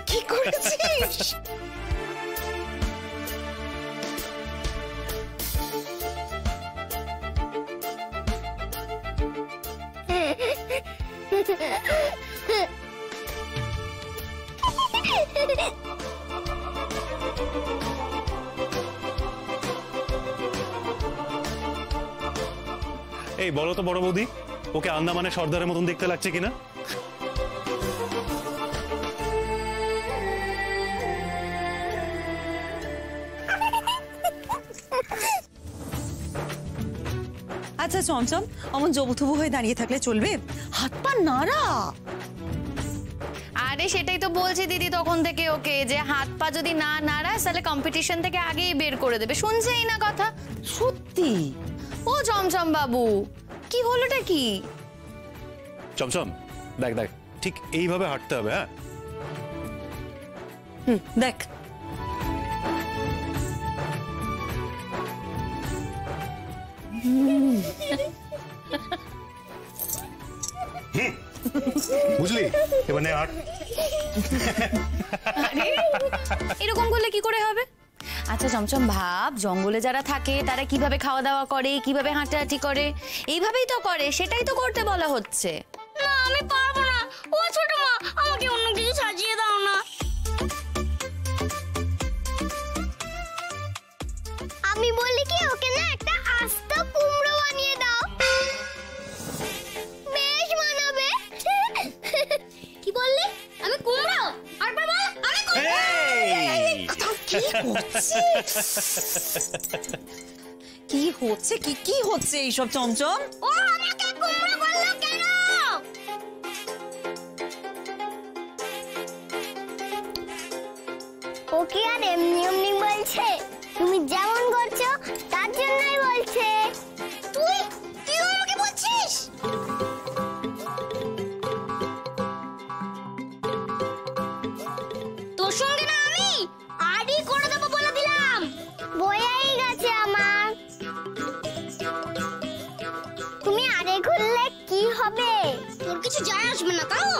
কি করেছিস? এই বলো তো বড় বৌদি, ওকে আন্দামানে সর্দারের মতন দেখতে লাগছে কিনা? আচ্ছা চমচম, অমন জবুথবু হয়ে দাঁড়িয়ে থাকলে চলবে? হাত পা নাড়া। আরে সেটাই তো বলছি দিদি তখন থেকে ওকে, যে হাত পা যদি না নাড়াস তাহলে কম্পিটিশন থেকে আগেই বের করে দেবে। শুনছেই না কথা। সত্যি? ও চমচম বাবু, কি হলোটা কি? চমচম দেখ দেখ, ঠিক এইভাবে হাঁটতে হবে। হ্যাঁ দেখ। বুঝলি? এবার নে হাঁট। এরকম করলে কি করে হবে? আচ্ছা চমচম ভাব, জঙ্গলে যারা থাকে তারা কিভাবে খাওয়া দাওয়া করে, কিভাবে হাঁটাহাঁটি করে, এইভাবেই তো করে, সেটাই তো করতে বলা হচ্ছে। না আমি পারবো না। ও ছোট মা, আমাকে অন্য কিছু সাজিয়ে দাও না। আমি বলি কি, ওকে না একটা আস্ত কুমড়ো বানিয়ে দাও, বেশ মানাবে। কি বললি? আমি কুমড়ো? আর বাবা আমি কুমড়ো? কি হচ্ছে কি হচ্ছে এইসব চমচম? ও আমাকে কুমড়ো বললো কেন? ওকে আর এমনি এমনি বলছে, তুমি যেমন করছো তার জন্যই বলছে। তুই আমাকে বলছিস? তোর সঙ্গে না আমি আরই করে দেবো বলে দিলাম। বইয়াই গেছে আমার। তুমি আরে করলে কি হবে? তোর কিছু যায় আসবে না তাও।